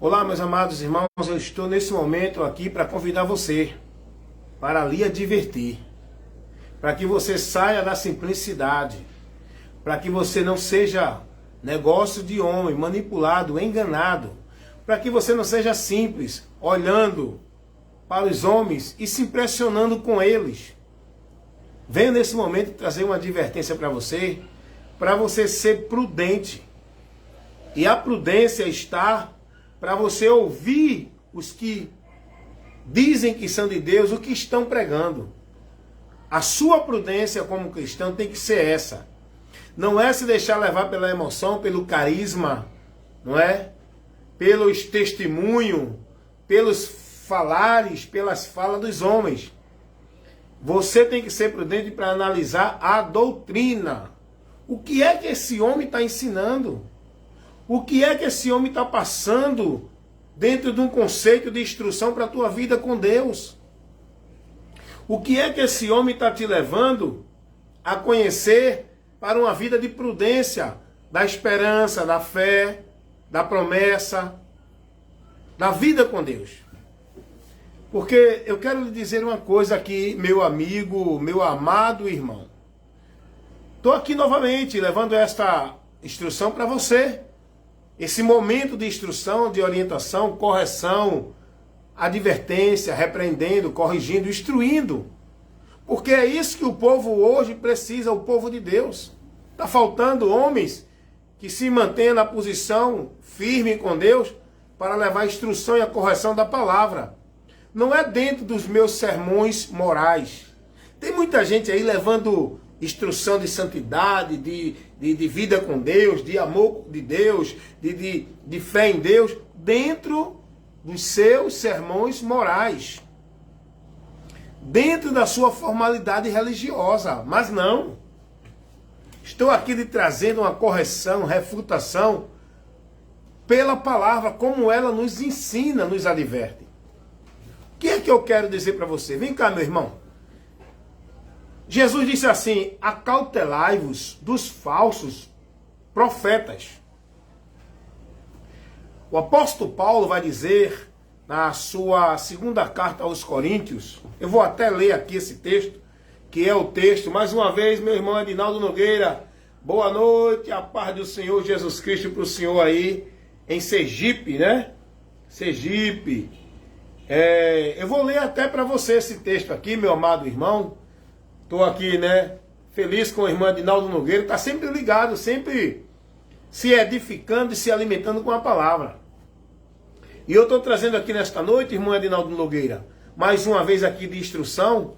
Olá, meus amados irmãos, eu estou nesse momento aqui para convidar você para lhe advertir, para que você saia da simplicidade, para que você não seja negócio de homem, manipulado, enganado, para que você não seja simples, olhando para os homens e se impressionando com eles. Venho nesse momento trazer uma advertência para você ser prudente. E a prudência está para você ouvir os que dizem que são de Deus, o que estão pregando. A sua prudência como cristão tem que ser essa. Não é se deixar levar pela emoção, pelo carisma, não é? Pelos testemunhos, pelos falares, pelas falas dos homens. Você tem que ser prudente para analisar a doutrina. O que é que esse homem está ensinando? O que é que esse homem está passando dentro de um conceito de instrução para a tua vida com Deus? O que é que esse homem está te levando a conhecer para uma vida de prudência, da esperança, da fé, da promessa, da vida com Deus? Porque eu quero lhe dizer uma coisa aqui, meu amigo, meu amado irmão. Estou aqui novamente levando esta instrução para você. Esse momento de instrução, de orientação, correção, advertência, repreendendo, corrigindo, instruindo. Porque é isso que o povo hoje precisa, o povo de Deus. Está faltando homens que se mantenham na posição firme com Deus para levar a instrução e a correção da palavra. Não é dentro dos meus sermões morais. Tem muita gente aí levando instrução de santidade, de vida com Deus, de amor de Deus, de fé em Deus, dentro dos seus sermões morais. Dentro da sua formalidade religiosa. Mas não. Estou aqui lhe trazendo uma correção, refutação, pela palavra, como ela nos ensina, nos adverte. O que é que eu quero dizer para você? Vem cá, meu irmão. Jesus disse assim: acautelai-vos dos falsos profetas. O apóstolo Paulo vai dizer na sua segunda carta aos Coríntios, eu vou até ler aqui esse texto, que é o texto, mais uma vez, meu irmão Adinaldo Nogueira, boa noite, a paz do Senhor Jesus Cristo para o senhor aí, em Sergipe, né? Sergipe. Eu vou ler até para você esse texto aqui, meu amado irmão. Estou aqui, né, feliz com a irmã Adinaldo Nogueira, está sempre ligado, sempre se edificando e se alimentando com a palavra. E eu estou trazendo aqui nesta noite, irmã Adinaldo Nogueira, mais uma vez aqui de instrução,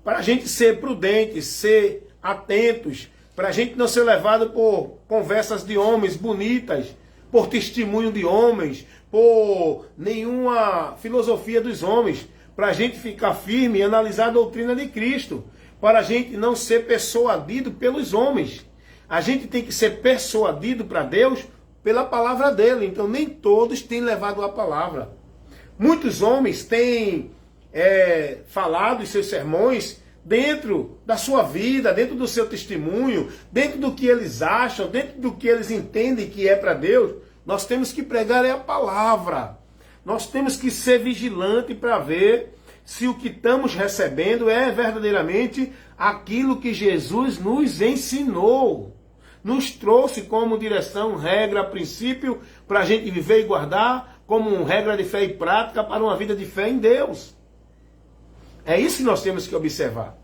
para a gente ser prudentes, ser atentos, para a gente não ser levado por conversas de homens bonitas, por testemunho de homens, por nenhuma filosofia dos homens, para a gente ficar firme e analisar a doutrina de Cristo, para a gente não ser persuadido pelos homens. A gente tem que ser persuadido para Deus pela palavra dele. Então nem todos têm levado a palavra. Muitos homens têm falado em seus sermões dentro da sua vida, dentro do seu testemunho, dentro do que eles acham, dentro do que eles entendem que é para Deus. Nós temos que pregar a palavra. Nós temos que ser vigilantes para ver se o que estamos recebendo é verdadeiramente aquilo que Jesus nos ensinou. Nos trouxe como direção, regra, princípio, para a gente viver e guardar, como regra de fé e prática para uma vida de fé em Deus. É isso que nós temos que observar.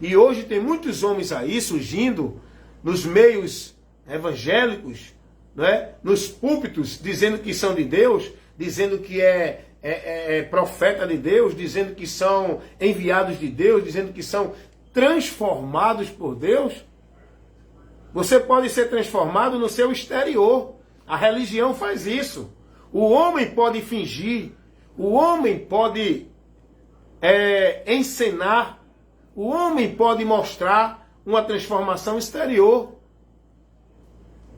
E hoje tem muitos homens aí surgindo nos meios evangélicos, não é? Nos púlpitos, dizendo que são de Deus, dizendo que é profeta de Deus, dizendo que são enviados de Deus, dizendo que são transformados por Deus. Você pode ser transformado no seu exterior. A religião faz isso. O homem pode fingir, o homem pode encenar, o homem pode mostrar uma transformação exterior.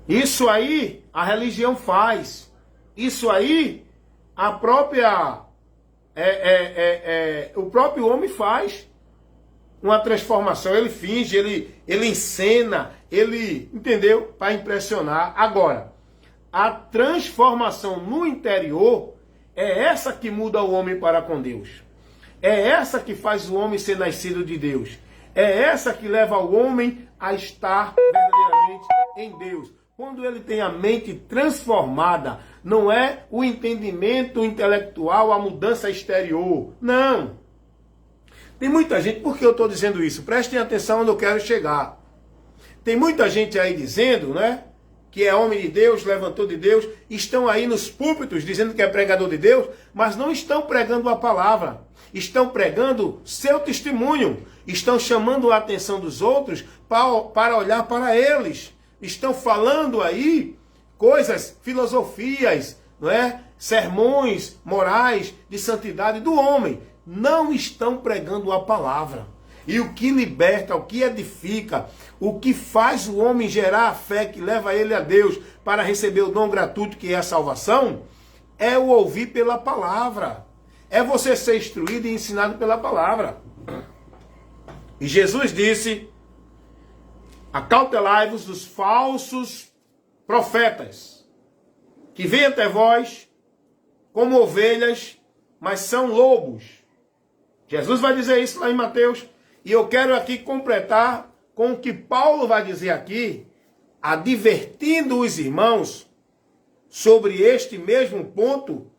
Isso aí a religião faz. Isso aí a própria o próprio homem faz uma transformação. Ele finge, ele encena, ele, entendeu? Para impressionar. Agora, a transformação no interior é essa que muda o homem para com Deus. É essa que faz o homem ser nascido de Deus. É essa que leva o homem a estar verdadeiramente em Deus. Quando ele tem a mente transformada, não é o entendimento intelectual, a mudança exterior. Não. Tem muita gente, por que eu estou dizendo isso? Prestem atenção onde eu quero chegar. Tem muita gente aí dizendo, né, que é homem de Deus, levantou de Deus, estão aí nos púlpitos dizendo que é pregador de Deus, mas não estão pregando a palavra. Estão pregando seu testemunho. Estão chamando a atenção dos outros para olhar para eles. Estão falando aí coisas, filosofias, não é? Sermões morais de santidade do homem. Não estão pregando a palavra. E o que liberta, o que edifica, o que faz o homem gerar a fé que leva ele a Deus para receber o dom gratuito que é a salvação, é o ouvir pela palavra. É você ser instruído e ensinado pela palavra. E Jesus disse: acautelai-vos dos falsos profetas, que vêm até vós como ovelhas, mas são lobos. Jesus vai dizer isso lá em Mateus. E eu quero aqui completar com o que Paulo vai dizer aqui, advertindo os irmãos sobre este mesmo ponto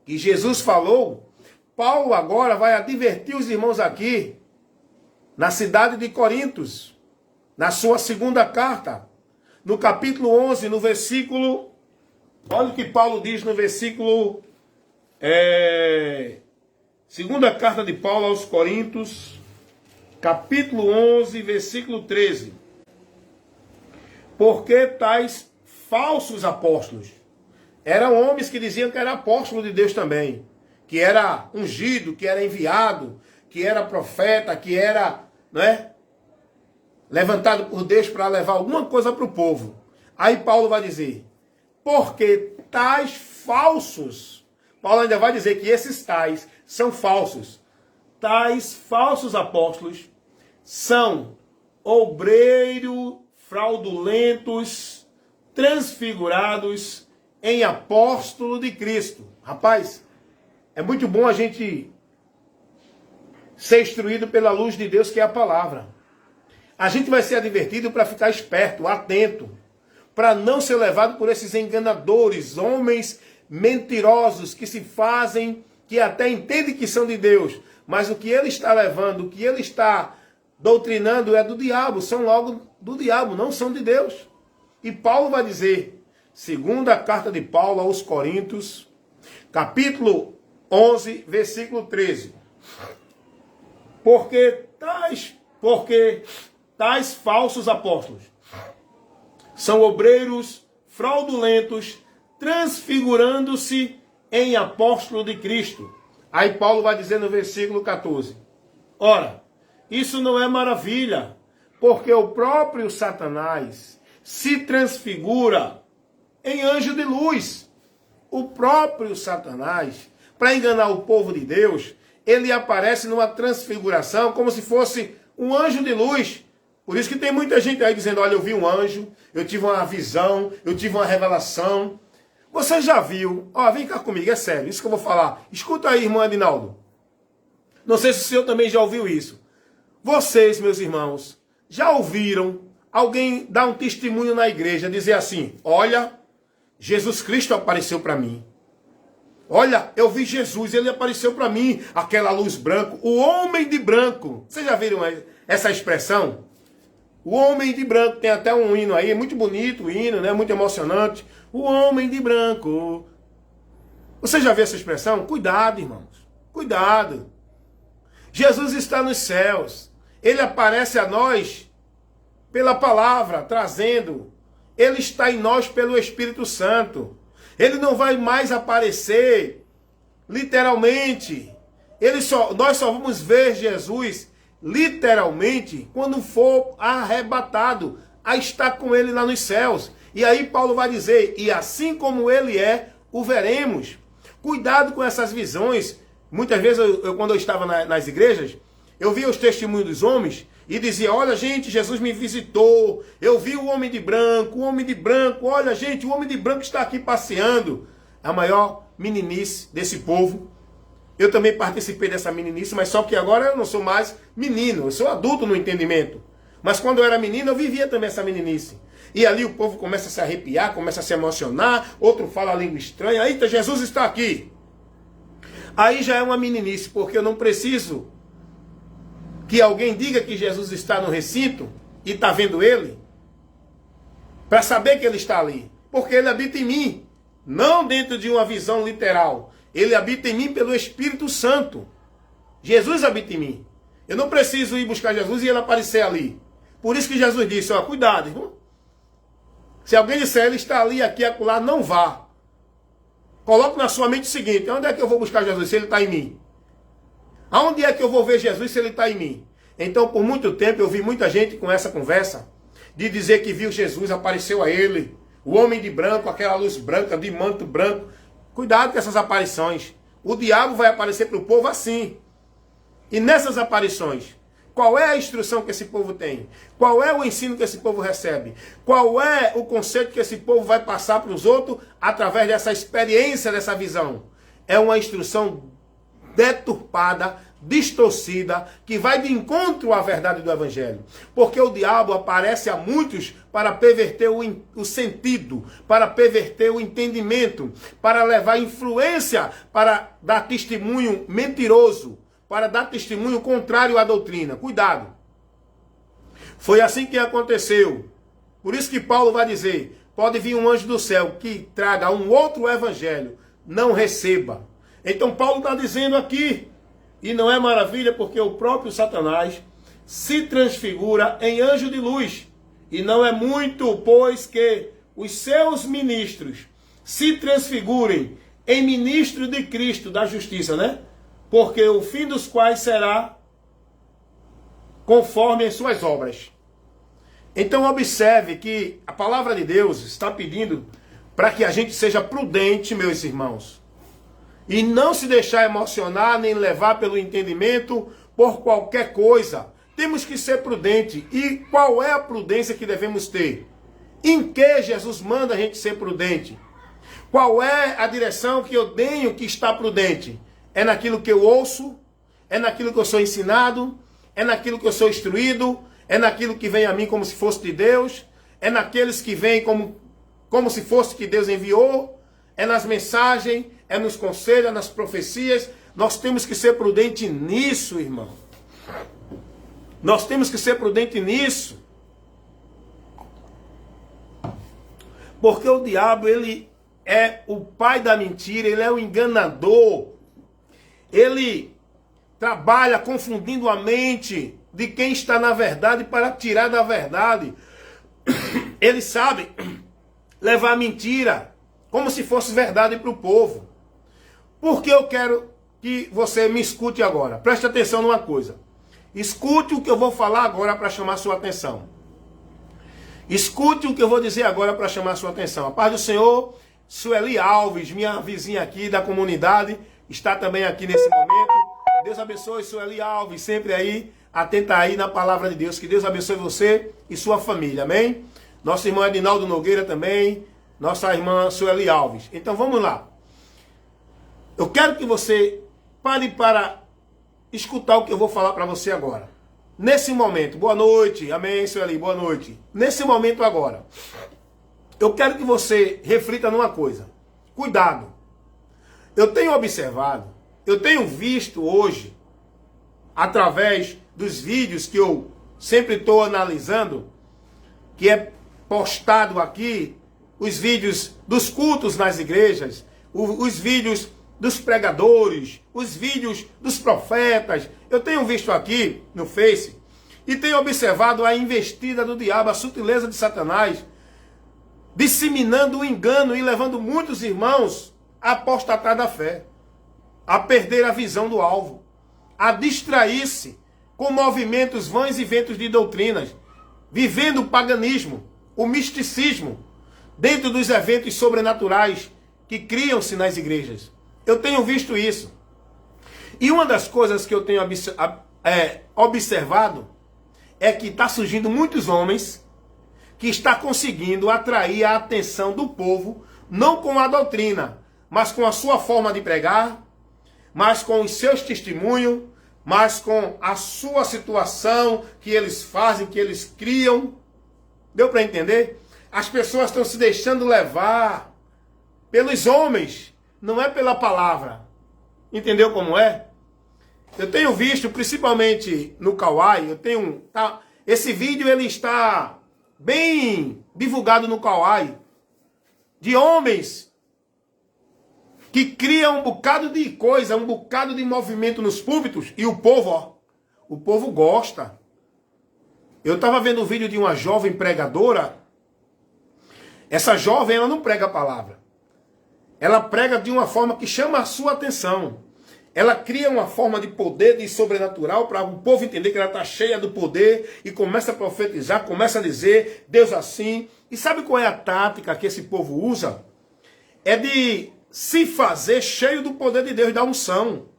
que Jesus falou. Paulo agora vai advertir os irmãos aqui, na cidade de Corintos, na sua segunda carta, no capítulo 11, no versículo... Olha o que Paulo diz no versículo... segunda carta de Paulo aos Coríntios, capítulo 11, versículo 13. Porque tais falsos apóstolos eram homens que diziam que era apóstolo de Deus também, que era ungido, que era enviado, que era profeta, que era, né, levantado por Deus para levar alguma coisa para o povo. Aí Paulo vai dizer, porque tais falsos, Paulo ainda vai dizer que esses tais são falsos. Tais falsos apóstolos são obreiros fraudulentos, transfigurados em apóstolo de Cristo. Rapaz, é muito bom a gente ser instruído pela luz de Deus, que é a palavra. A gente vai ser advertido para ficar esperto, atento, para não ser levado por esses enganadores, homens mentirosos que se fazem, que até entendem que são de Deus, mas o que ele está levando, o que ele está doutrinando é do diabo, são logo do diabo, não são de Deus. E Paulo vai dizer, segunda carta de Paulo aos Coríntios, capítulo 11, versículo 13. Porque tais falsos apóstolos são obreiros fraudulentos, transfigurando-se em apóstolo de Cristo. Aí Paulo vai dizer no versículo 14. Ora, isso não é maravilha, porque o próprio Satanás se transfigura em anjo de luz. O próprio Satanás, para enganar o povo de Deus, ele aparece numa transfiguração como se fosse um anjo de luz. Por isso que tem muita gente aí dizendo, olha, eu vi um anjo, eu tive uma visão, eu tive uma revelação. Você já viu? Ó, vem cá comigo, é sério, isso que eu vou falar. Escuta aí, irmão Adinaldo. Não sei se o senhor também já ouviu isso. Vocês, meus irmãos, já ouviram alguém dar um testemunho na igreja, dizer assim, olha, Jesus Cristo apareceu para mim. Olha, eu vi Jesus, ele apareceu para mim, aquela luz branca, o homem de branco. Vocês já viram essa expressão? O homem de branco, tem até um hino aí, muito bonito o hino, né? Muito emocionante. O homem de branco. Você já viu essa expressão? Cuidado, irmãos. Cuidado. Jesus está nos céus. Ele aparece a nós pela palavra, trazendo. Ele está em nós pelo Espírito Santo. Ele não vai mais aparecer literalmente. Nós só vamos ver Jesus literalmente quando for arrebatado a estar com ele lá nos céus. E aí Paulo vai dizer, e assim como ele é, o veremos. Cuidado com essas visões. Muitas vezes, quando eu estava nas igrejas, eu via os testemunhos dos homens e dizia, olha gente, Jesus me visitou, eu vi o homem de branco, olha gente, o homem de branco está aqui passeando. A maior meninice desse povo. Eu também participei dessa meninice, mas só que agora eu não sou mais menino, eu sou adulto no entendimento. Mas quando eu era menino, eu vivia também essa meninice. E ali o povo começa a se arrepiar, começa a se emocionar, outro fala a língua estranha, eita, Jesus está aqui. Aí já é uma meninice, porque eu não preciso que alguém diga que Jesus está no recinto e está vendo ele, para saber que ele está ali. Porque ele habita em mim, não dentro de uma visão literal. Ele habita em mim pelo Espírito Santo. Jesus habita em mim. Eu não preciso ir buscar Jesus e ele aparecer ali. Por isso que Jesus disse, ó, cuidado, irmão. Se alguém disser, ele está ali, aqui, acolá, não vá. Coloque na sua mente o seguinte, onde é que eu vou buscar Jesus se ele está em mim? Aonde é que eu vou ver Jesus se ele está em mim? Então, por muito tempo, eu vi muita gente com essa conversa, de dizer que viu Jesus, apareceu a ele, o homem de branco, aquela luz branca, de manto branco. Cuidado com essas aparições. O diabo vai aparecer para o povo assim. E nessas aparições, qual é a instrução que esse povo tem? Qual é o ensino que esse povo recebe? Qual é o conceito que esse povo vai passar para os outros através dessa experiência, dessa visão? É uma instrução deturpada, distorcida, que vai de encontro à verdade do Evangelho. Porque o diabo aparece a muitos para perverter o sentido, para perverter o entendimento, para levar influência, para dar testemunho mentiroso, para dar testemunho contrário à doutrina. Cuidado. Foi assim que aconteceu. Por isso que Paulo vai dizer, pode vir um anjo do céu que traga um outro evangelho, não receba. Então Paulo está dizendo aqui, e não é maravilha porque o próprio Satanás se transfigura em anjo de luz. E não é muito, pois, que os seus ministros se transfigurem em ministro de Cristo, da justiça, né? Porque o fim dos quais será conforme as suas obras. Então observe que a palavra de Deus está pedindo para que a gente seja prudente, meus irmãos. E não se deixar emocionar, nem levar pelo entendimento por qualquer coisa. Temos que ser prudente. E qual é a prudência que devemos ter? Em que Jesus manda a gente ser prudente? Qual é a direção que eu tenho que estar prudente? É naquilo que eu ouço? É naquilo que eu sou ensinado? É naquilo que eu sou instruído? É naquilo que vem a mim como se fosse de Deus? É naqueles que vêm como se fosse que Deus enviou? É nas mensagens? É nos conselhos? É nas profecias? Nós temos que ser prudente nisso, irmão. Nós temos que ser prudente nisso. Porque o diabo, ele é o pai da mentira, ele é o enganador. Ele trabalha confundindo a mente de quem está na verdade para tirar da verdade. Ele sabe levar a mentira como se fosse verdade para o povo. Por que eu quero que você me escute agora? Preste atenção numa coisa. Escute o que eu vou falar agora para chamar sua atenção. Escute o que eu vou dizer agora para chamar sua atenção. A paz do Senhor, Sueli Alves, minha vizinha aqui da comunidade, está também aqui nesse momento. Deus abençoe Sueli Alves, sempre aí, atenta aí na palavra de Deus. Que Deus abençoe você e sua família, amém? Nosso irmão Edinaldo Nogueira também, nossa irmã Sueli Alves. Então vamos lá. Eu quero que você pare para escutar o que eu vou falar para você agora. Nesse momento, boa noite, amém, Sueli, boa noite. Nesse momento agora, eu quero que você reflita numa coisa. Cuidado. Eu tenho observado, eu tenho visto hoje, através dos vídeos que eu sempre estou analisando, que é postado aqui, os vídeos dos cultos nas igrejas, os vídeos dos pregadores, os vídeos dos profetas. Eu tenho visto aqui no Face e tenho observado a investida do diabo, a sutileza de Satanás, disseminando o engano e levando muitos irmãos a apostatar da fé, a perder a visão do alvo, a distrair-se com movimentos vãos e ventos de doutrinas, vivendo o paganismo, o misticismo, dentro dos eventos sobrenaturais que criam-se nas igrejas. Eu tenho visto isso. E uma das coisas que eu tenho observado é que está surgindo muitos homens que está conseguindo atrair a atenção do povo, não com a doutrina, mas com a sua forma de pregar, mas com os seus testemunhos, mas com a sua situação que eles fazem, que eles criam. Deu para entender? As pessoas estão se deixando levar pelos homens, não é pela palavra. Entendeu como é? Eu tenho visto, principalmente no Kawaii, esse vídeo ele está bem divulgado no Kawaii, de homens que criam um bocado de coisa, um bocado de movimento nos púlpitos, e o povo gosta. Eu estava vendo um vídeo de uma jovem pregadora. Essa jovem, ela não prega a palavra. Ela prega de uma forma que chama a sua atenção. Ela cria uma forma de poder, de sobrenatural, para o povo entender que ela está cheia do poder e começa a profetizar, começa a dizer, Deus assim. E sabe qual é a tática que esse povo usa? É de se fazer cheio do poder de Deus, da unção.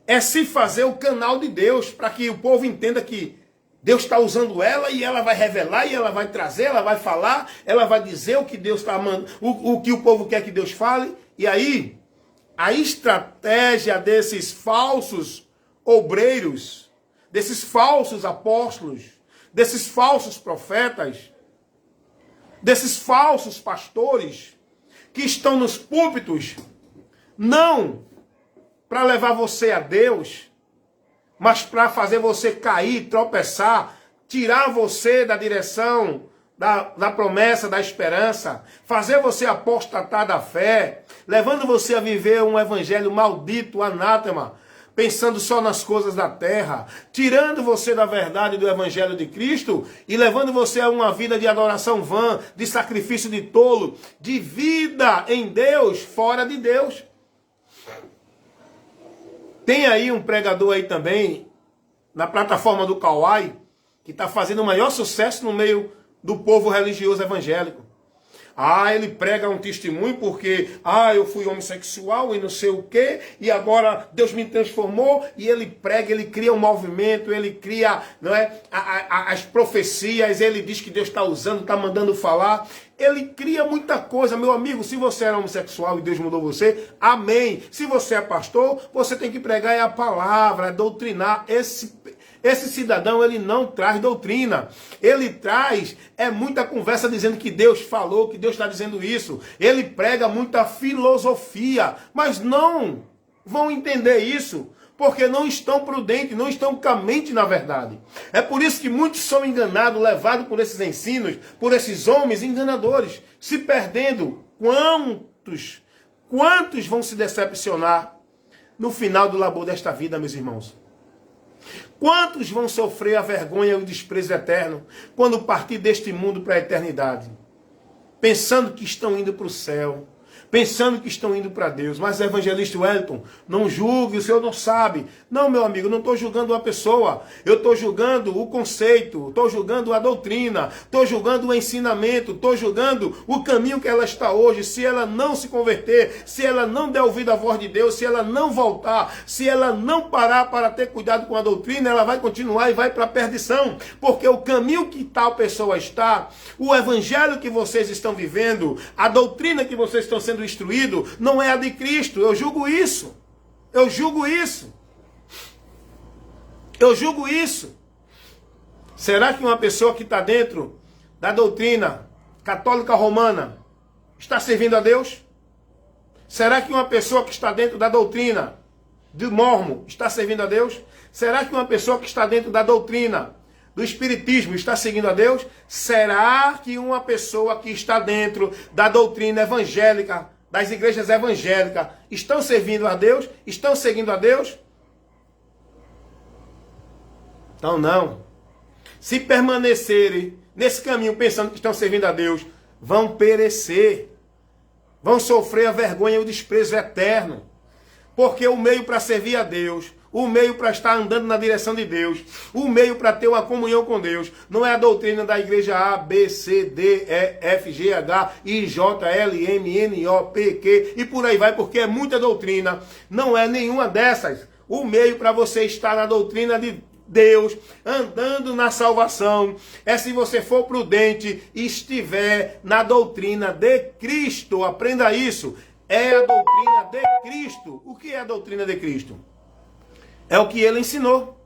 É se fazer o canal de Deus, para que o povo entenda que Deus está usando ela e ela vai revelar, e ela vai trazer, ela vai falar, ela vai dizer o que Deus está mandando, o que o povo quer que Deus fale. E aí, a estratégia desses falsos obreiros, desses falsos apóstolos, desses falsos profetas, desses falsos pastores que estão nos púlpitos, não para levar você a Deus, mas para fazer você cair, tropeçar, tirar você da direção da promessa, da esperança, fazer você apostatar da fé, levando você a viver um evangelho maldito, anátema, pensando só nas coisas da terra, tirando você da verdade do evangelho de Cristo e levando você a uma vida de adoração vã, de sacrifício de tolo, de vida em Deus, fora de Deus. Tem aí um pregador aí também, na plataforma do Kawaii, que está fazendo o maior sucesso no meio do povo religioso evangélico. Ele prega um testemunho porque, eu fui homossexual e não sei o quê, e agora Deus me transformou, e ele prega, ele cria um movimento, ele cria, não é, as profecias, ele diz que Deus está usando, está mandando falar, ele cria muita coisa. Meu amigo, se você era homossexual e Deus mudou você, amém. Se você é pastor, você tem que pregar a palavra, doutrinar. Esse cidadão, ele não traz doutrina. Ele traz muita conversa dizendo que Deus falou, que Deus está dizendo isso. Ele prega muita filosofia, mas não vão entender isso, porque não estão prudentes, não estão com a mente na verdade. É por isso que muitos são enganados, levados por esses ensinos, por esses homens enganadores, se perdendo. Quantos vão se decepcionar no final do labor desta vida, meus irmãos? Quantos vão sofrer a vergonha e o desprezo eterno quando partir deste mundo para a eternidade? Pensando que estão indo para o céu, pensando que estão indo para Deus. Mas, evangelista Wellington, não julgue, o senhor não sabe. Não, meu amigo, não estou julgando uma pessoa. Eu estou julgando o conceito, estou julgando a doutrina, estou julgando o ensinamento, estou julgando o caminho que ela está hoje. Se ela não se converter, se ela não der ouvido à voz de Deus, se ela não voltar, se ela não parar para ter cuidado com a doutrina, ela vai continuar e vai para a perdição. Porque o caminho que tal pessoa está, o evangelho que vocês estão vivendo, a doutrina que vocês estão sendo instruído, não é a de Cristo. Eu julgo isso. Eu julgo isso. Eu julgo isso. Será que uma pessoa que está dentro da doutrina católica romana está servindo a Deus? Será que uma pessoa que está dentro da doutrina do mormon está servindo a Deus? Será que uma pessoa que está dentro da doutrina do espiritismo está seguindo a Deus? Será que uma pessoa que está dentro da doutrina evangélica, das igrejas evangélicas, estão servindo a Deus? Estão seguindo a Deus? Então não. Se permanecerem nesse caminho pensando que estão servindo a Deus, vão perecer. Vão sofrer a vergonha e o desprezo eterno. Porque o meio para servir a Deus, o meio para estar andando na direção de Deus, o meio para ter uma comunhão com Deus, não é a doutrina da igreja A, B, C, D, E, F, G, H, I, J, L, M, N, O, P, Q, e por aí vai, porque é muita doutrina. Não é nenhuma dessas. o meio para você estar na doutrina de Deus, andando na salvação, é se você for prudente e estiver na doutrina de Cristo. Aprenda isso. É a doutrina de Cristo. O que é a doutrina de Cristo? É o que ele ensinou.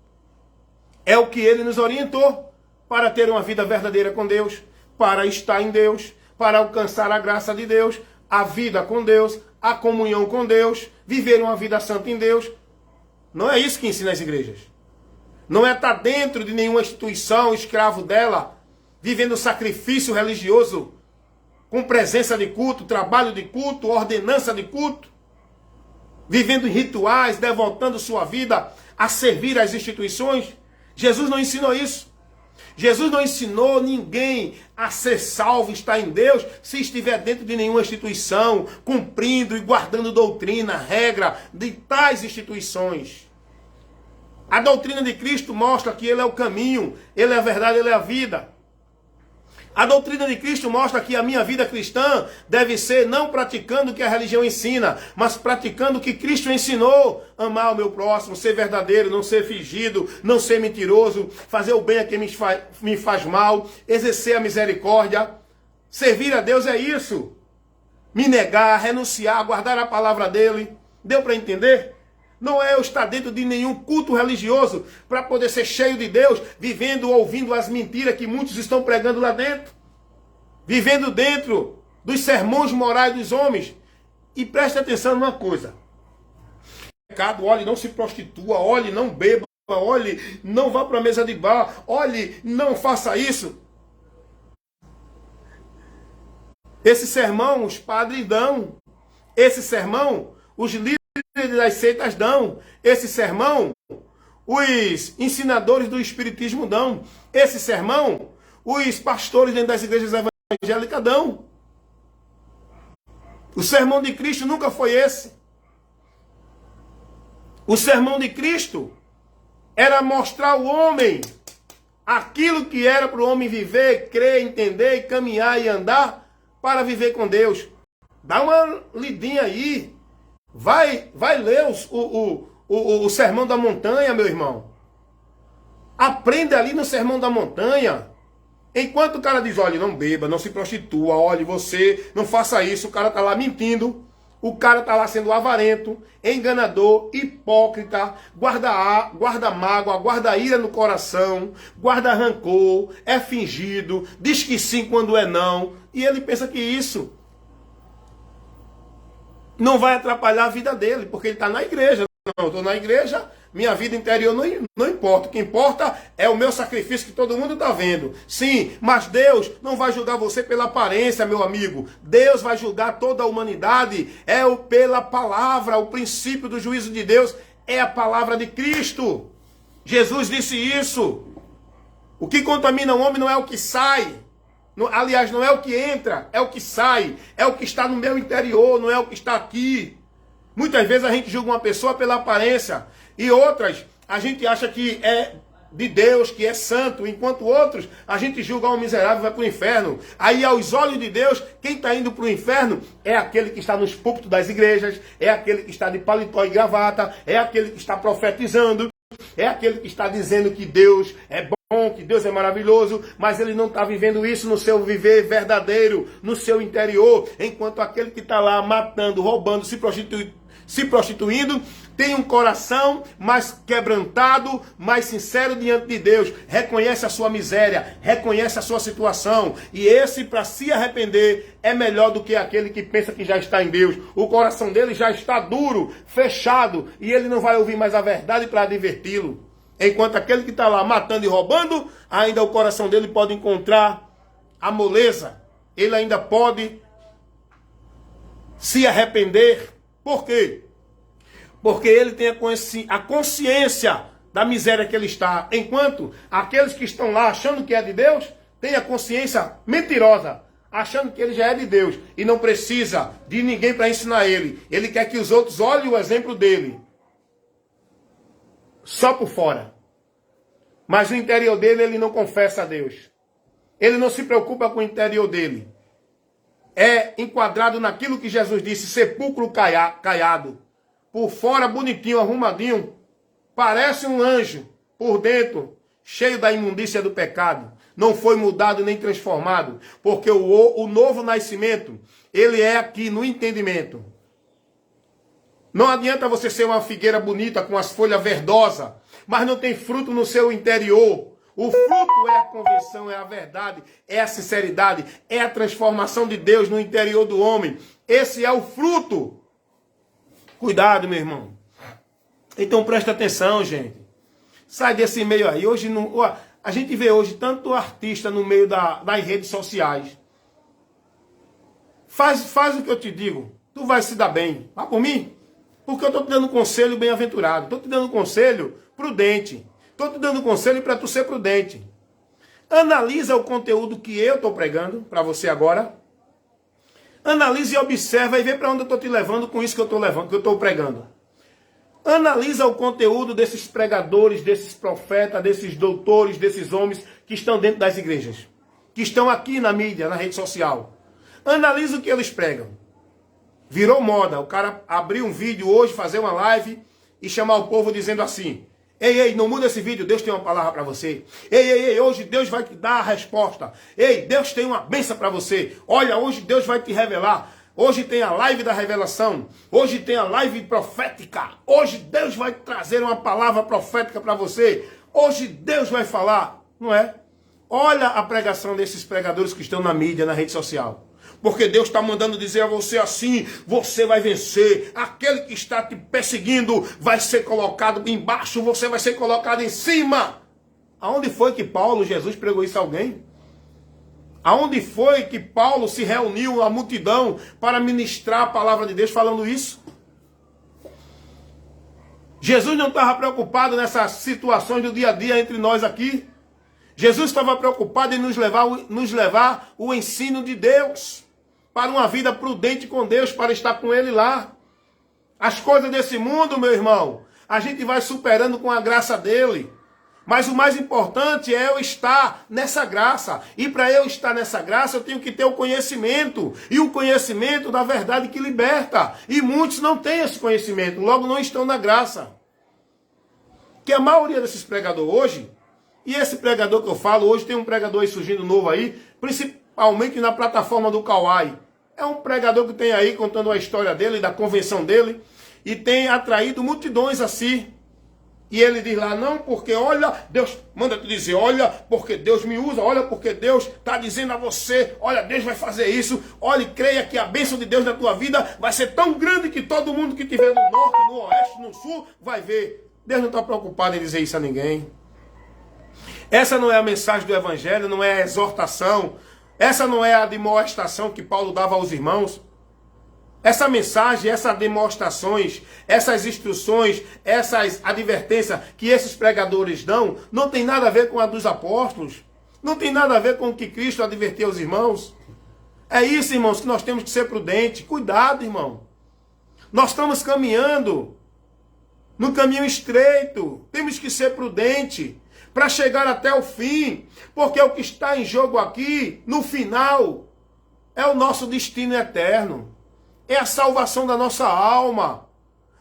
É o que ele nos orientou para ter uma vida verdadeira com Deus, para estar em Deus, para alcançar a graça de Deus, a vida com Deus, a comunhão com Deus, viver uma vida santa em Deus. Não é isso que ensina as igrejas. Não é estar dentro de nenhuma instituição, escravo dela, vivendo sacrifício religioso, com presença de culto, trabalho de culto, ordenança de culto, vivendo em rituais, devotando sua vida a servir as instituições. Jesus não ensinou isso. Jesus não ensinou ninguém a ser salvo, estar em Deus, se estiver dentro de nenhuma instituição, cumprindo e guardando doutrina, regra de tais instituições. A doutrina de Cristo mostra que Ele é o caminho, Ele é a verdade, Ele é a vida. A doutrina de Cristo mostra que a minha vida cristã deve ser não praticando o que a religião ensina, mas praticando o que Cristo ensinou. Amar o meu próximo, ser verdadeiro, não ser fingido, não ser mentiroso, fazer o bem a quem me faz mal, exercer a misericórdia. Servir a Deus é isso. Me negar, renunciar, guardar a palavra dele. Deu para entender? Não é eu estar dentro de nenhum culto religioso para poder ser cheio de Deus, vivendo, ouvindo as mentiras que muitos estão pregando lá dentro. Vivendo dentro dos sermões morais dos homens. E preste atenção numa coisa. Pecado, olhe, não se prostitua, olhe, não beba, olhe, não vá para a mesa de bar, olhe, não faça isso. Esse sermão os padres dão. Esse sermão os líderes das seitas dão. Esse sermão os ensinadores do espiritismo dão. Esse sermão os pastores dentro das igrejas evangélicas dão. O sermão de Cristo nunca foi esse. O sermão de Cristo era mostrar ao homem aquilo que era para o homem viver, crer, entender, e caminhar e andar para viver com Deus. Dá uma lidinha aí. Vai ler o Sermão da Montanha, meu irmão. Aprenda ali no Sermão da Montanha. Enquanto o cara diz, olha, não beba, não se prostitua, olha, você não faça isso, o cara está lá mentindo, o cara está lá sendo avarento, enganador, hipócrita, guarda mágoa, guarda ira no coração, guarda rancor, é fingido, diz que sim quando é não, e ele pensa que isso não vai atrapalhar a vida dele, porque ele está na igreja. Não, eu estou na igreja, minha vida interior não importa. O que importa é o meu sacrifício que todo mundo está vendo. Sim, mas Deus não vai julgar você pela aparência, meu amigo. Deus vai julgar toda a humanidade pela palavra. O princípio do juízo de Deus é a palavra de Cristo. Jesus disse isso. O que contamina o homem não é o que sai. Aliás, não é o que entra, é o que sai. É o que está no meu interior, não é o que está aqui. Muitas vezes a gente julga uma pessoa pela aparência. E outras, a gente acha que é de Deus, que é santo. Enquanto outros, a gente julga um miserável e vai para o inferno. Aí, aos olhos de Deus, quem está indo para o inferno é aquele que está nos púlpitos das igrejas, é aquele que está de paletó e gravata, é aquele que está profetizando, é aquele que está dizendo que Deus é bom, que Deus é maravilhoso, mas ele não está vivendo isso no seu viver verdadeiro, no seu interior, enquanto aquele que está lá matando, roubando, se prostituindo, tem um coração mais quebrantado, mais sincero diante de Deus, reconhece a sua miséria, reconhece a sua situação, e esse, para se arrepender, é melhor do que aquele que pensa que já está em Deus. O coração dele já está duro, fechado, e ele não vai ouvir mais a verdade para diverti-lo. Enquanto aquele que está lá matando e roubando, ainda o coração dele pode encontrar a moleza, ele ainda pode se arrepender. Por quê? Porque ele tem a consciência da miséria que ele está. Enquanto aqueles que estão lá achando que é de Deus, têm a consciência mentirosa, achando que ele já é de Deus e não precisa de ninguém para ensinar ele. Ele quer que os outros olhem o exemplo dele. Só por fora. Mas no interior dele ele não confessa a Deus. Ele não se preocupa com o interior dele. É enquadrado naquilo que Jesus disse, sepulcro caiado. Por fora bonitinho, arrumadinho, parece um anjo por dentro, cheio da imundícia do pecado. Não foi mudado nem transformado, porque o novo nascimento, ele é aqui no entendimento. Não adianta você ser uma figueira bonita com as folhas verdosas, mas não tem fruto no seu interior. O fruto é a convenção, é a verdade, é a sinceridade, é a transformação de Deus no interior do homem. Esse é o fruto. Cuidado, meu irmão. Então presta atenção, gente. Sai desse meio aí. Hoje não, a gente vê hoje tanto artista no meio das redes sociais. Faz o que eu te digo. Tu vai se dar bem. Vá por mim. Porque eu estou te dando um conselho bem-aventurado. Estou te dando um conselho prudente. Estou te dando um conselho para tu ser prudente. Analisa o conteúdo que eu estou pregando para você agora. Analisa e observa e vê para onde eu estou te levando com isso que eu estou pregando. Analisa o conteúdo desses pregadores, desses profetas, desses doutores, desses homens que estão dentro das igrejas. Que estão aqui na mídia, na rede social. Analisa o que eles pregam. Virou moda o cara abrir um vídeo hoje, fazer uma live e chamar o povo dizendo assim: ei, não muda esse vídeo, Deus tem uma palavra para você. Ei, hoje Deus vai te dar a resposta. Ei, Deus tem uma bênção para você. Olha, hoje Deus vai te revelar. Hoje tem a live da revelação. Hoje tem a live profética. Hoje Deus vai trazer uma palavra profética para você. Hoje Deus vai falar, não é? Olha a pregação desses pregadores que estão na mídia, na rede social. Porque Deus está mandando dizer a você assim: você vai vencer. Aquele que está te perseguindo vai ser colocado embaixo, você vai ser colocado em cima. Aonde foi que Paulo, Jesus, pregou isso a alguém? Aonde foi que Paulo se reuniu a multidão para ministrar a palavra de Deus falando isso? Jesus não estava preocupado nessas situações do dia a dia entre nós aqui. Jesus estava preocupado em nos levar o ensino de Deus para uma vida prudente com Deus, para estar com Ele lá. As coisas desse mundo, meu irmão, a gente vai superando com a graça dEle. Mas o mais importante é eu estar nessa graça. E para eu estar nessa graça, eu tenho que ter o conhecimento. E o conhecimento da verdade que liberta. E muitos não têm esse conhecimento, logo não estão na graça. Que a maioria desses pregadores hoje, e esse pregador que eu falo, hoje tem um pregador aí surgindo novo aí, principalmente na plataforma do Kawai. É um pregador que tem aí contando a história dele, da convenção dele, e tem atraído multidões assim. E ele diz lá: não, porque olha, Deus manda te dizer, olha, porque Deus me usa, olha, porque Deus está dizendo a você, olha, Deus vai fazer isso, olha, e creia que a bênção de Deus na tua vida vai ser tão grande que todo mundo que estiver no norte, no oeste, no sul, vai ver. Deus não está preocupado em dizer isso a ninguém. Essa não é a mensagem do Evangelho, não é a exortação, essa não é a demonstração que Paulo dava aos irmãos. Essa mensagem, essas demonstrações, essas instruções, essas advertências que esses pregadores dão, não tem nada a ver com a dos apóstolos. Não tem nada a ver com o que Cristo advertiu aos irmãos. É isso, irmãos, que nós temos que ser prudentes. Cuidado, irmão. Nós estamos caminhando no caminho estreito. Temos que ser prudentes para chegar até o fim. Porque o que está em jogo aqui, no final, é o nosso destino eterno. É a salvação da nossa alma.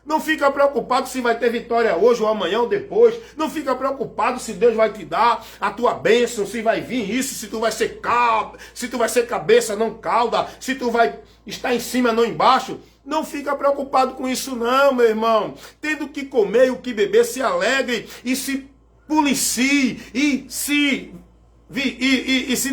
Não fica preocupado se vai ter vitória hoje ou amanhã ou depois. Não fica preocupado se Deus vai te dar a tua bênção, se vai vir isso, se tu vai ser cabeça, não cauda, se tu vai estar em cima, não embaixo. Não fica preocupado com isso não, meu irmão. Tendo o que comer e o que beber, se alegre e se policie e se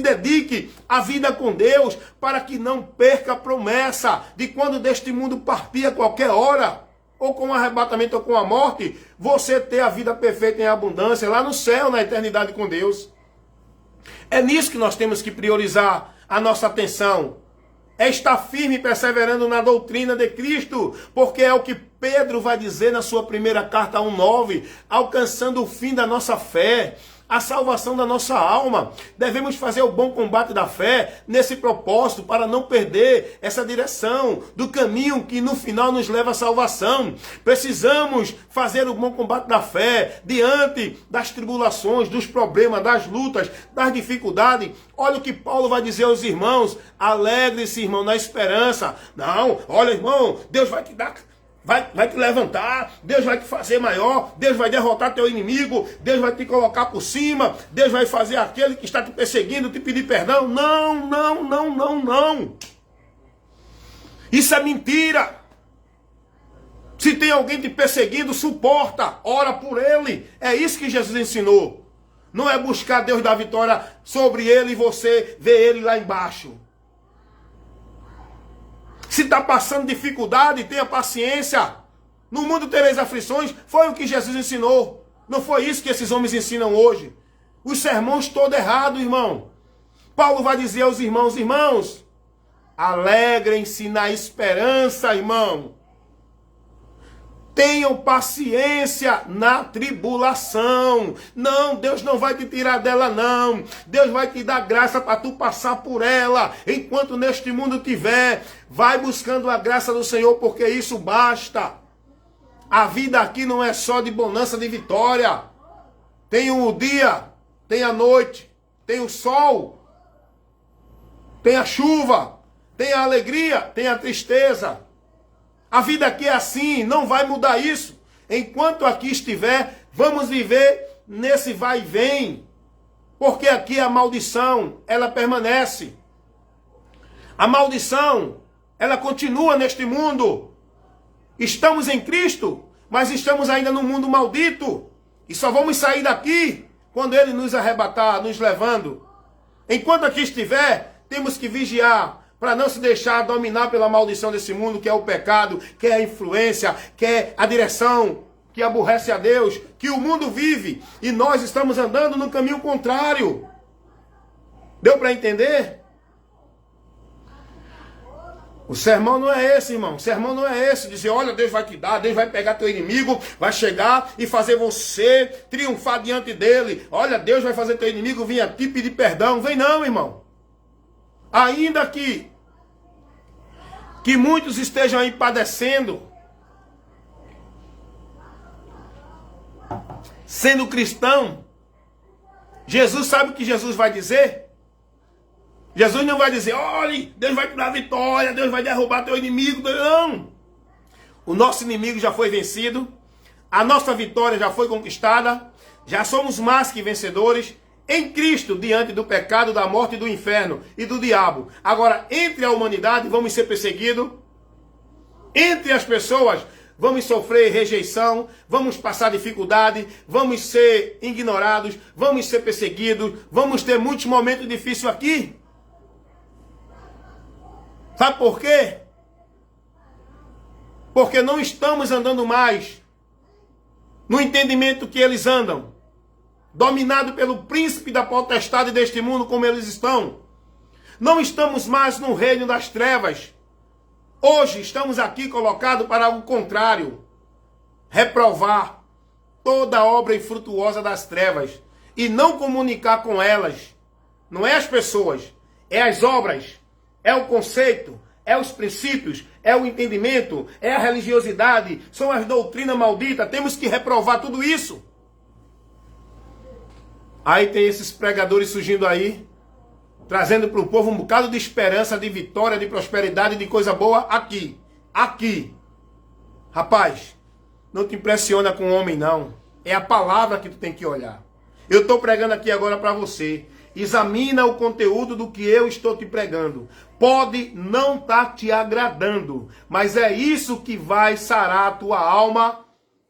dedique à vida com Deus, para que não perca a promessa de quando deste mundo partir a qualquer hora, ou com o arrebatamento ou com a morte, você ter a vida perfeita em abundância, lá no céu, na eternidade com Deus. É nisso que nós temos que priorizar a nossa atenção. É estar firme e perseverando na doutrina de Cristo, porque é o que Pedro vai dizer na sua primeira carta 1:9, alcançando o fim da nossa fé, a salvação da nossa alma. Devemos fazer o bom combate da fé nesse propósito, para não perder essa direção do caminho que no final nos leva à salvação. Precisamos fazer o bom combate da fé diante das tribulações, dos problemas, das lutas, das dificuldades. Olha o que Paulo vai dizer aos irmãos: alegre-se, irmão, na esperança. Não, olha, irmão, Deus vai te dar vai te levantar, Deus vai te fazer maior, Deus vai derrotar teu inimigo, Deus vai te colocar por cima, Deus vai fazer aquele que está te perseguindo, te pedir perdão. Não, não, não, não, não. Isso é mentira. Se tem alguém te perseguindo, suporta, ora por ele. É isso que Jesus ensinou. Não é buscar Deus dar vitória sobre ele e você ver ele lá embaixo. Se está passando dificuldade, tenha paciência. No mundo tereis aflições. Foi o que Jesus ensinou. Não foi isso que esses homens ensinam hoje. Os sermões todos errados, irmão. Paulo vai dizer aos irmãos, irmãos, alegrem-se na esperança, irmão. Tenham paciência na tribulação. Não, Deus não vai te tirar dela, não. Deus vai te dar graça para tu passar por ela. Enquanto neste mundo tiver, vai buscando a graça do Senhor, porque isso basta. A vida aqui não é só de bonança, de vitória. Tem o dia, tem a noite, tem o sol, tem a chuva, tem a alegria, tem a tristeza. A vida aqui é assim, não vai mudar isso. Enquanto aqui estiver, vamos viver nesse vai e vem. Porque aqui a maldição, ela permanece. A maldição, ela continua neste mundo. Estamos em Cristo, mas estamos ainda no mundo maldito. E só vamos sair daqui quando Ele nos arrebatar, nos levando. Enquanto aqui estiver, temos que vigiar, para não se deixar dominar pela maldição desse mundo, que é o pecado, que é a influência, que é a direção que aborrece a Deus, que o mundo vive, e nós estamos andando no caminho contrário. Deu para entender? O sermão não é esse, irmão. O sermão não é esse. Dizer, olha, Deus vai te dar, Deus vai pegar teu inimigo, vai chegar e fazer você triunfar diante dele. Olha, Deus vai fazer teu inimigo vir aqui pedir perdão. Vem não, irmão. Ainda que muitos estejam aí padecendo, sendo cristão, Jesus sabe o que Jesus vai dizer? Jesus não vai dizer, olhe, Deus vai te dar vitória, Deus vai derrubar teu inimigo. Não. O nosso inimigo já foi vencido, a nossa vitória já foi conquistada, já somos mais que vencedores em Cristo, diante do pecado, da morte, do inferno e do diabo. Agora, entre a humanidade, vamos ser perseguidos. Entre as pessoas, vamos sofrer rejeição, vamos passar dificuldade, vamos ser ignorados, vamos ser perseguidos, vamos ter muitos momentos difíceis aqui. Sabe por quê? Porque não estamos andando mais no entendimento que eles andam. Dominado pelo príncipe da potestade deste mundo, como eles estão. Não estamos mais no reino das trevas. Hoje estamos aqui colocados para o contrário. Reprovar toda obra infrutuosa das trevas. E não comunicar com elas. Não é as pessoas, é as obras, é o conceito, é os princípios, é o entendimento, é a religiosidade, são as doutrinas malditas. Temos que reprovar tudo isso. Aí tem esses pregadores surgindo aí, trazendo para o povo um bocado de esperança, de vitória, de prosperidade, de coisa boa aqui. Aqui. Rapaz, não te impressiona com o homem, não. É a palavra que tu tem que olhar. Eu estou pregando aqui agora para você. Examina o conteúdo do que eu estou te pregando. Pode não estar te agradando, mas é isso que vai sarar a tua alma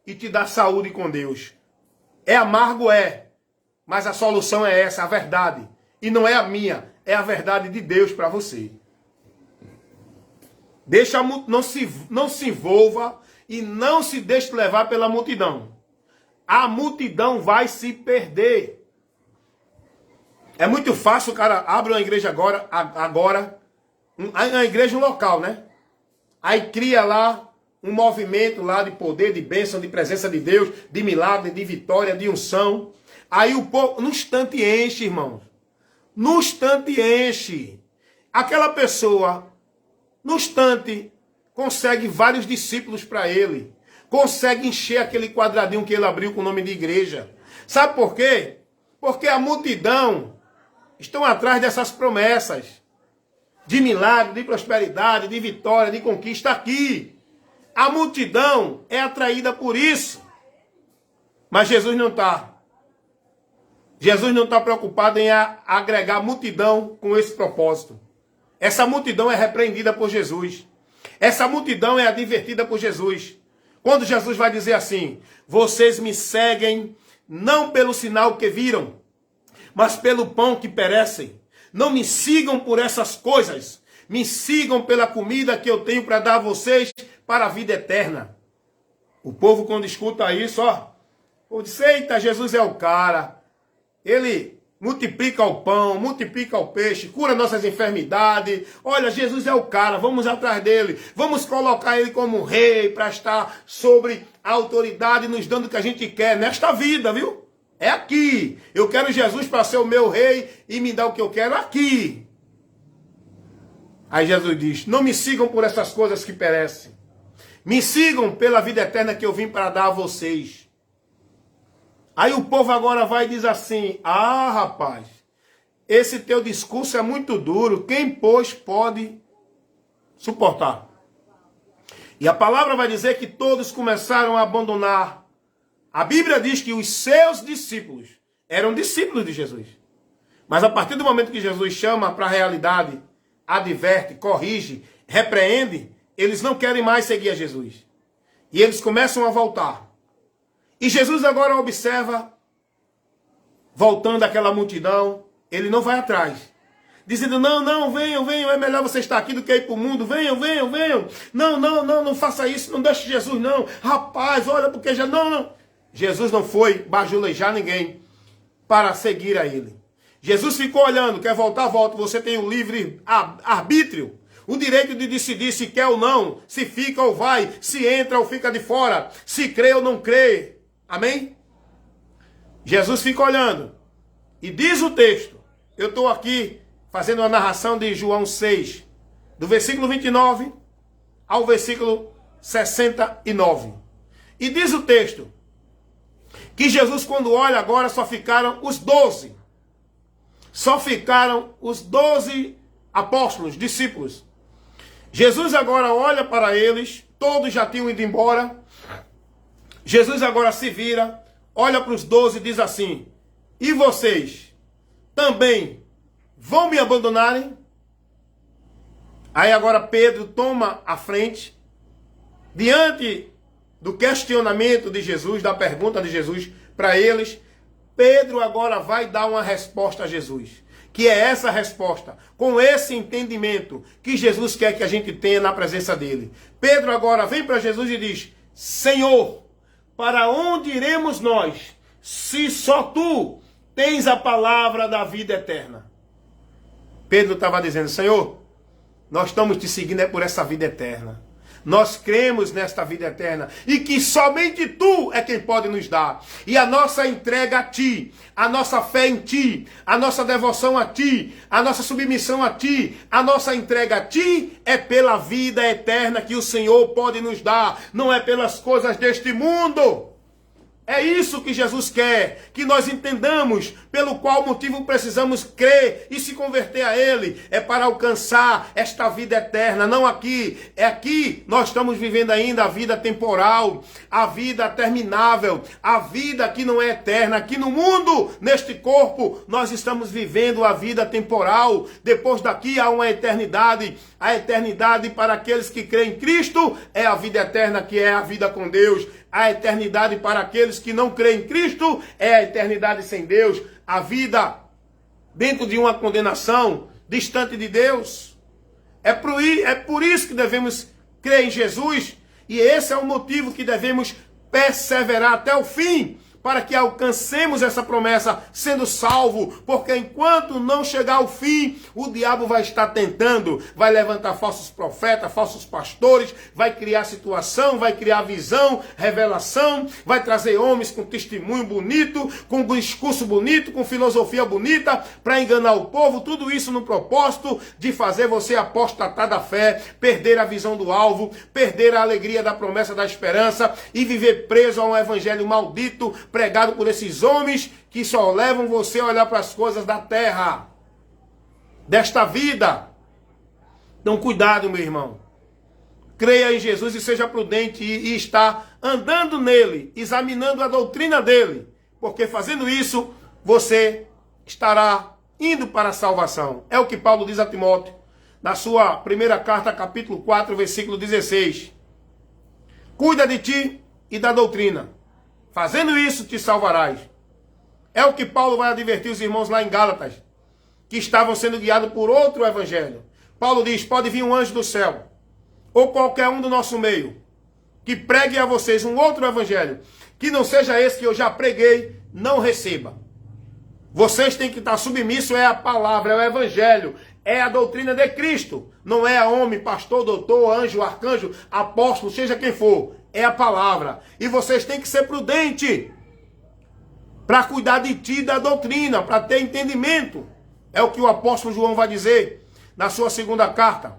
e te dar saúde com Deus. É amargo, é. Mas a solução é essa, a verdade. E não é a minha, é a verdade de Deus para você. Não se envolva e não se deixe levar pela multidão. A multidão vai se perder. É muito fácil o cara abre uma igreja agora, uma igreja local, né? Aí cria lá um movimento lá de poder, de bênção, de presença de Deus, de milagre, de vitória, de unção. Aí o povo, no instante enche, irmãos. No instante enche. Aquela pessoa, no instante, consegue vários discípulos para ele. Consegue encher aquele quadradinho que ele abriu com o nome de igreja. Sabe por quê? Porque a multidão estão atrás dessas promessas. De milagre, de prosperidade, de vitória, de conquista aqui. A multidão é atraída por isso. Mas Jesus não está. Jesus não está preocupado em agregar multidão com esse propósito. Essa multidão é repreendida por Jesus. Essa multidão é advertida por Jesus. Quando Jesus vai dizer assim: vocês me seguem não pelo sinal que viram, mas pelo pão que perecem. Não me sigam por essas coisas. Me sigam pela comida que eu tenho para dar a vocês para a vida eterna. O povo, quando escuta isso, o diz: eita, Jesus é o cara. Ele multiplica o pão, multiplica o peixe, cura nossas enfermidades. Olha, Jesus é o cara, vamos atrás dele. Vamos colocar ele como rei para estar sobre a autoridade, nos dando o que a gente quer nesta vida, viu? É aqui. Eu quero Jesus para ser o meu rei e me dar o que eu quero aqui. Aí Jesus diz: não me sigam por essas coisas que perecem. Me sigam pela vida eterna que eu vim para dar a vocês. Aí o povo agora vai e diz assim: ah, rapaz, esse teu discurso é muito duro. Quem, pois, pode suportar? E a palavra vai dizer que todos começaram a abandonar. A Bíblia diz que os seus discípulos eram discípulos de Jesus. Mas a partir do momento que Jesus chama para a realidade, adverte, corrige, repreende, eles não querem mais seguir a Jesus. E eles começam a voltar. E Jesus agora observa, voltando àquela multidão, ele não vai atrás. Dizendo: não, venham, é melhor você estar aqui do que ir para o mundo. Venham. Não faça isso, não deixe Jesus não. Rapaz, olha, porque já não. Jesus não foi bajulejar ninguém para seguir a ele. Jesus ficou olhando: quer voltar, volta. Você tem o livre arbítrio, o direito de decidir se quer ou não, se fica ou vai, se entra ou fica de fora, se crê ou não crê. Amém? Jesus fica olhando. E diz o texto, eu estou aqui fazendo a narração de João 6, do versículo 29 ao versículo 69. E diz o texto que Jesus, quando olha agora, só ficaram os 12. Só ficaram os 12 apóstolos, discípulos. Jesus agora olha para eles, todos já tinham ido embora. Jesus agora se vira, olha para os 12 e diz assim: e vocês também vão me abandonarem? Aí agora Pedro toma a frente, diante do questionamento de Jesus, da pergunta de Jesus para eles. Pedro agora vai dar uma resposta a Jesus, que é essa resposta, com esse entendimento que Jesus quer que a gente tenha na presença dele. Pedro agora vem para Jesus e diz: Senhor, para onde iremos nós, se só tu tens a palavra da vida eterna? Pedro estava dizendo: Senhor, nós estamos te seguindo por essa vida eterna. Nós cremos nesta vida eterna e que somente tu é quem pode nos dar. E a nossa entrega a ti, a nossa fé em ti, a nossa devoção a ti, a nossa submissão a ti, a nossa entrega a ti é pela vida eterna que o Senhor pode nos dar, não é pelas coisas deste mundo. É isso que Jesus quer, que nós entendamos pelo qual motivo precisamos crer e se converter a Ele. É para alcançar esta vida eterna, não aqui. É aqui nós estamos vivendo ainda a vida temporal, a vida terminável, a vida que não é eterna. Aqui no mundo, neste corpo, nós estamos vivendo a vida temporal. Depois daqui há uma eternidade. A eternidade para aqueles que creem em Cristo é a vida eterna, que é a vida com Deus. A eternidade para aqueles que não creem em Cristo é a eternidade sem Deus. A vida dentro de uma condenação, distante de Deus. É por isso que devemos crer em Jesus. E esse é o motivo que devemos perseverar até o fim, para que alcancemos essa promessa sendo salvo, porque enquanto não chegar ao fim, o diabo vai estar tentando, vai levantar falsos profetas, falsos pastores, vai criar situação, vai criar visão, revelação, vai trazer homens com testemunho bonito, com discurso bonito, com filosofia bonita, para enganar o povo, tudo isso no propósito de fazer você apostatar da fé, perder a visão do alvo, perder a alegria da promessa da esperança e viver preso a um evangelho maldito, pregado por esses homens que só levam você a olhar para as coisas da terra, desta vida. Então cuidado, meu irmão. creia em Jesus e seja prudente e está andando nele, examinando a doutrina dele, porque fazendo isso, você estará indo para a salvação. É o que Paulo diz a Timóteo, na sua primeira carta, capítulo 4, versículo 16. Cuida de ti e da doutrina. Fazendo isso, te salvarás. É o que Paulo vai advertir os irmãos lá em Gálatas, que estavam sendo guiados por outro evangelho. Paulo diz, pode vir um anjo do céu, ou qualquer um do nosso meio, que pregue a vocês um outro evangelho, que não seja esse que eu já preguei, não receba. Vocês têm que estar submissos, é a palavra, é o evangelho, é a doutrina de Cristo. Não é a homem, pastor, doutor, anjo, arcanjo, apóstolo, seja quem for. É a palavra. E vocês têm que ser prudentes para cuidar de ti e da doutrina, para ter entendimento. É o que o apóstolo João vai dizer na sua segunda carta.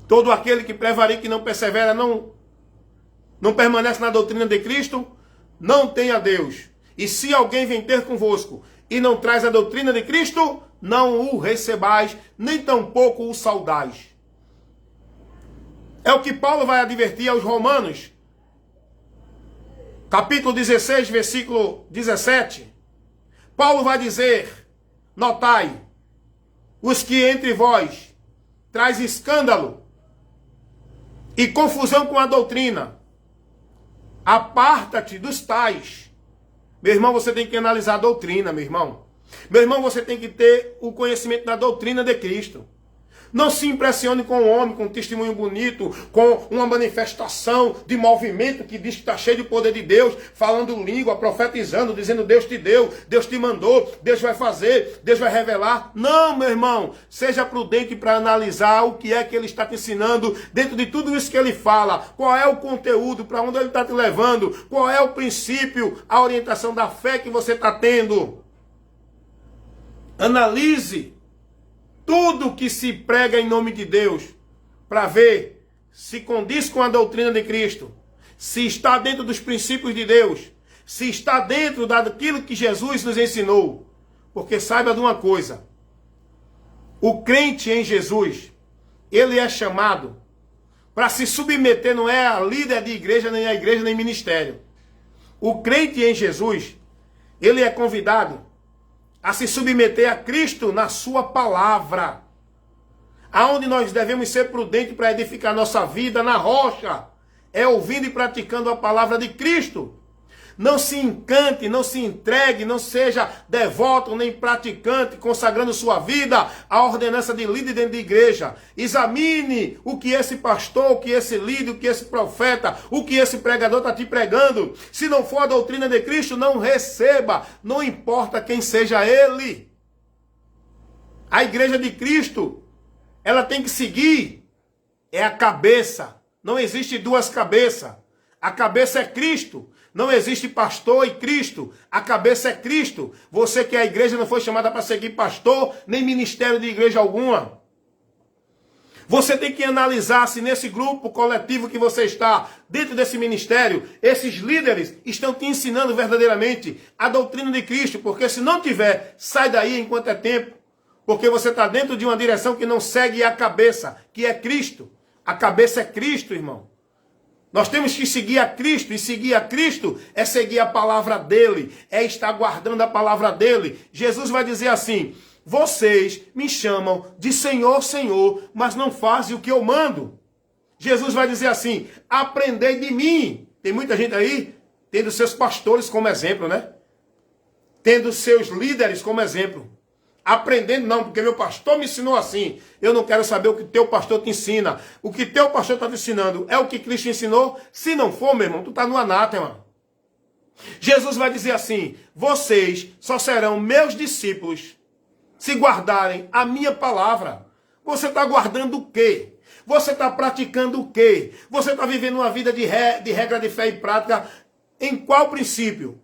Todo aquele que prevarica e não persevera, não permanece na doutrina de Cristo, não tem a Deus. E se alguém vem ter convosco e não traz a doutrina de Cristo, não o recebais, nem tampouco o saudais. É o que Paulo vai advertir aos Romanos, capítulo 16, versículo 17. Paulo vai dizer, notai, os que entre vós traz escândalo e confusão com a doutrina, aparta-te dos tais. Meu irmão, você tem que analisar a doutrina, meu irmão. Meu irmão, você tem que ter o conhecimento da doutrina de Cristo. Não se impressione com o homem, com um testemunho bonito, com uma manifestação de movimento que diz que está cheio de poder de Deus, falando língua, profetizando, dizendo Deus te deu, Deus te mandou, Deus vai fazer, Deus vai revelar. Não, meu irmão, seja prudente para analisar o que é que ele está te ensinando dentro de tudo isso que ele fala. Qual é o conteúdo, para onde ele está te levando, qual é o princípio, a orientação da fé que você está tendo. Analise tudo que se prega em nome de Deus, para ver se condiz com a doutrina de Cristo, se está dentro dos princípios de Deus, se está dentro daquilo que Jesus nos ensinou. Porque saiba de uma coisa, o crente em Jesus, ele é chamado para se submeter, não é a líder de igreja, nem a igreja, nem ministério. O crente em Jesus, ele é convidado a se submeter a Cristo na sua palavra. Aonde nós devemos ser prudentes para edificar nossa vida na rocha, é ouvindo e praticando a palavra de Cristo. Não se encante, não se entregue, não seja devoto nem praticante, consagrando sua vida à ordenança de líder dentro de igreja. Examine o que esse pastor, o que esse líder, o que esse profeta, o que esse pregador está te pregando. Se não for a doutrina de Cristo, não receba, não importa quem seja ele. A igreja de Cristo, ela tem que seguir, é a cabeça. Não existe duas cabeças. A cabeça é Cristo. Não existe pastor e Cristo. A cabeça é Cristo. Você que é a igreja não foi chamada para seguir pastor, nem ministério de igreja alguma. Você tem que analisar se nesse grupo coletivo que você está, dentro desse ministério, esses líderes estão te ensinando verdadeiramente a doutrina de Cristo. Porque se não tiver, sai daí enquanto é tempo. Porque você está dentro de uma direção que não segue a cabeça, que é Cristo. A cabeça é Cristo, irmão. Nós temos que seguir a Cristo, e seguir a Cristo é seguir a palavra dele, é estar guardando a palavra dele. Jesus vai dizer assim, vocês me chamam de Senhor, Senhor, mas não fazem o que eu mando. Jesus vai dizer assim, aprendei de mim. Tem muita gente aí, tendo seus pastores como exemplo, né? Tendo seus líderes como exemplo. Aprendendo não, porque meu pastor me ensinou assim. Eu não quero saber o que teu pastor te ensina. O que teu pastor está te ensinando é o que Cristo ensinou? Se não for, meu irmão, tu está no anátema. Jesus vai dizer assim, vocês só serão meus discípulos se guardarem a minha palavra. Você está guardando o quê? Você está praticando o quê? Você está vivendo uma vida de regra de fé e prática em qual princípio?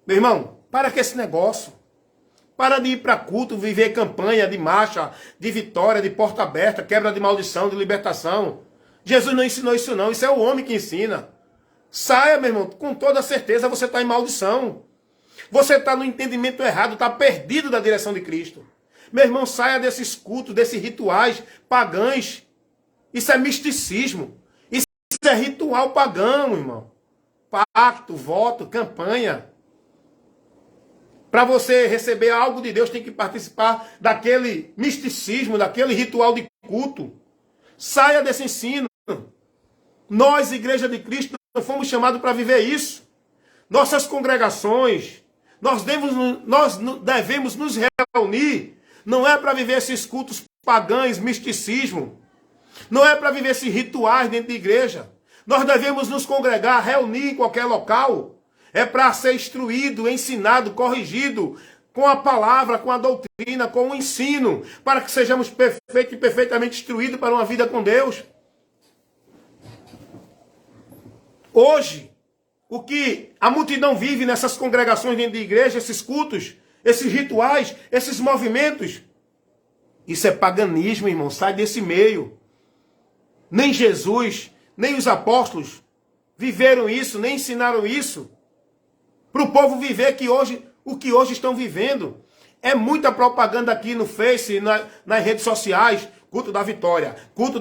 Meu irmão, para com esse negócio. Para de ir para culto, viver campanha de marcha, de vitória, de porta aberta, quebra de maldição, de libertação. Jesus não ensinou isso não, isso é o homem que ensina. Saia, meu irmão, com toda certeza você está em maldição. Você está no entendimento errado, está perdido da direção de Cristo. Meu irmão, saia desses cultos, desses rituais pagãos. Isso é misticismo. Isso é ritual pagão, irmão. Pacto, voto, campanha. Para você receber algo de Deus, tem que participar daquele misticismo, daquele ritual de culto. Saia desse ensino. Nós, Igreja de Cristo, não fomos chamados para viver isso. Nossas congregações, nós devemos nos reunir. Não é para viver esses cultos pagãos, misticismo. Não é para viver esses rituais dentro da igreja. Nós devemos nos congregar, reunir em qualquer local. É para ser instruído, ensinado, corrigido com a palavra, com a doutrina, com o ensino, para que sejamos perfeitos e perfeitamente instruídos para uma vida com Deus. Hoje, o que a multidão vive nessas congregações dentro da igreja, esses cultos, esses rituais, esses movimentos, isso é paganismo, irmão. Sai desse meio. Nem Jesus, nem os apóstolos viveram isso, nem ensinaram isso. Para o povo viver que hoje, o que hoje estão vivendo. É muita propaganda aqui no Face, nas redes sociais. Culto da vitória, culto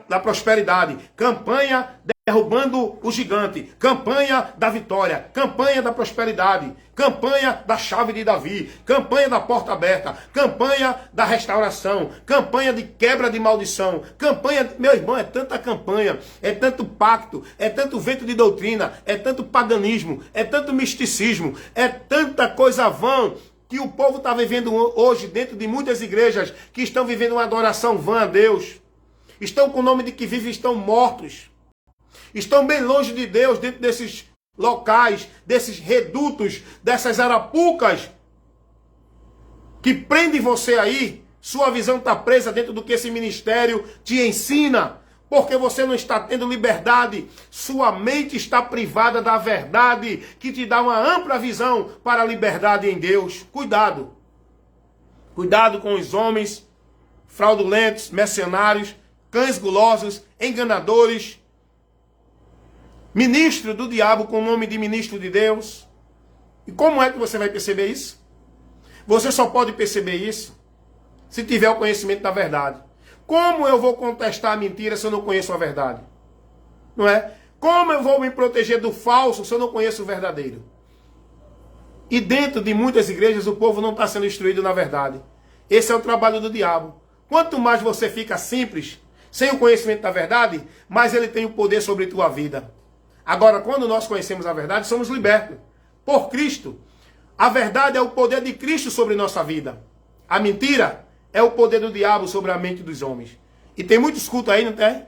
da prosperidade, campanha derrubando o gigante, campanha da vitória, campanha da prosperidade, campanha da chave de Davi, campanha da porta aberta, campanha da restauração, campanha de quebra de maldição, campanha, meu irmão, é tanta campanha, é tanto pacto, é tanto vento de doutrina, é tanto paganismo, é tanto misticismo, é tanta coisa vã que o povo está vivendo hoje dentro de muitas igrejas que estão vivendo uma adoração vã a Deus. Estão com o nome de que vivem, estão mortos. Estão bem longe de Deus, dentro desses locais, desses redutos, dessas arapucas que prendem você aí. Sua visão está presa dentro do que esse ministério te ensina, porque você não está tendo liberdade. Sua mente está privada da verdade, que te dá uma ampla visão para a liberdade em Deus. Cuidado. Cuidado com os homens fraudulentos, mercenários, cães gulosos, enganadores, ministro do diabo com o nome de ministro de Deus. E como é que você vai perceber isso? Você só pode perceber isso se tiver o conhecimento da verdade. Como eu vou contestar a mentira se eu não conheço a verdade? Não é? Como eu vou me proteger do falso se eu não conheço o verdadeiro? E dentro de muitas igrejas o povo não está sendo instruído na verdade. Esse é o trabalho do diabo. Quanto mais você fica simples, sem o conhecimento da verdade, mais ele tem o poder sobre a tua vida. Agora, quando nós conhecemos a verdade, somos libertos por Cristo. A verdade é o poder de Cristo sobre nossa vida. A mentira é o poder do diabo sobre a mente dos homens. E tem muitos cultos aí, não tem?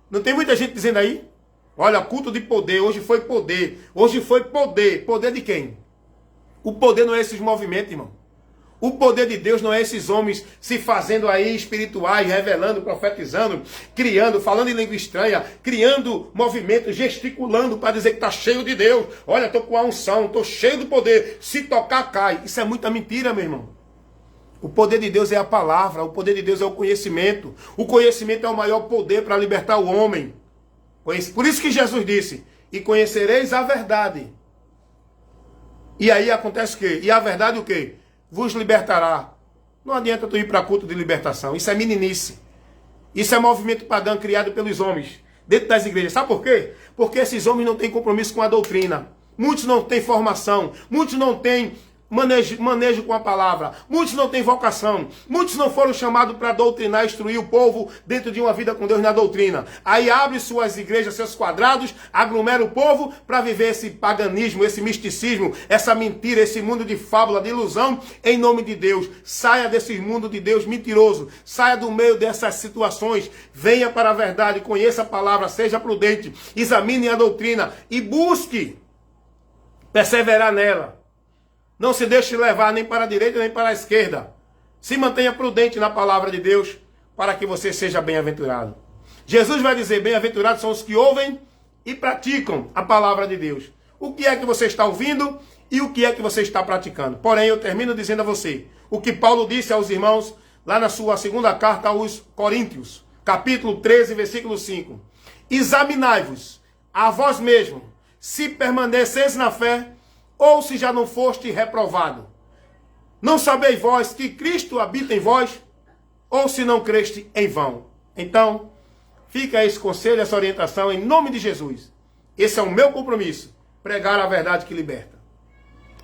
Não tem muita gente dizendo aí? Olha, culto de poder, hoje foi poder. Hoje foi poder. Poder de quem? O poder não é esses movimentos, irmão. O poder de Deus não é esses homens se fazendo aí espirituais, revelando, profetizando, criando, falando em língua estranha, criando movimentos, gesticulando para dizer que está cheio de Deus. Olha, estou com a unção, estou cheio do poder. Se tocar, cai. Isso é muita mentira, meu irmão. O poder de Deus é a palavra, o poder de Deus é o conhecimento. O conhecimento é o maior poder para libertar o homem. Por isso que Jesus disse, e conhecereis a verdade. E aí acontece o quê? E a verdade o quê? Vos libertará. Não adianta tu ir para culto de libertação. Isso é meninice. Isso é movimento pagão criado pelos homens dentro das igrejas. Sabe por quê? Porque esses homens não têm compromisso com a doutrina. Muitos não têm formação. Muitos não têm manejo com a palavra. Muitos não têm vocação. Muitos não foram chamados para doutrinar e instruir o povo dentro de uma vida com Deus na doutrina. Aí abre suas igrejas, seus quadrados, aglomera o povo para viver esse paganismo, esse misticismo, essa mentira, esse mundo de fábula, de ilusão, em nome de Deus. Saia desse mundo de Deus mentiroso. Saia do meio dessas situações. Venha para a verdade, conheça a palavra, seja prudente, examine a doutrina e busque perseverar nela. Não se deixe levar nem para a direita nem para a esquerda. Se mantenha prudente na palavra de Deus para que você seja bem-aventurado. Jesus vai dizer, bem-aventurados são os que ouvem e praticam a palavra de Deus. O que é que você está ouvindo e o que é que você está praticando? Porém, eu termino dizendo a você o que Paulo disse aos irmãos lá na sua segunda carta aos Coríntios, capítulo 13, versículo 5. Examinai-vos a vós mesmos, se permaneceis na fé, ou se já não foste reprovado. Não sabeis vós que Cristo habita em vós, ou se não creste em vão. Então, Fica esse conselho, essa orientação em nome de Jesus. Esse é o meu compromisso, pregar a verdade que liberta.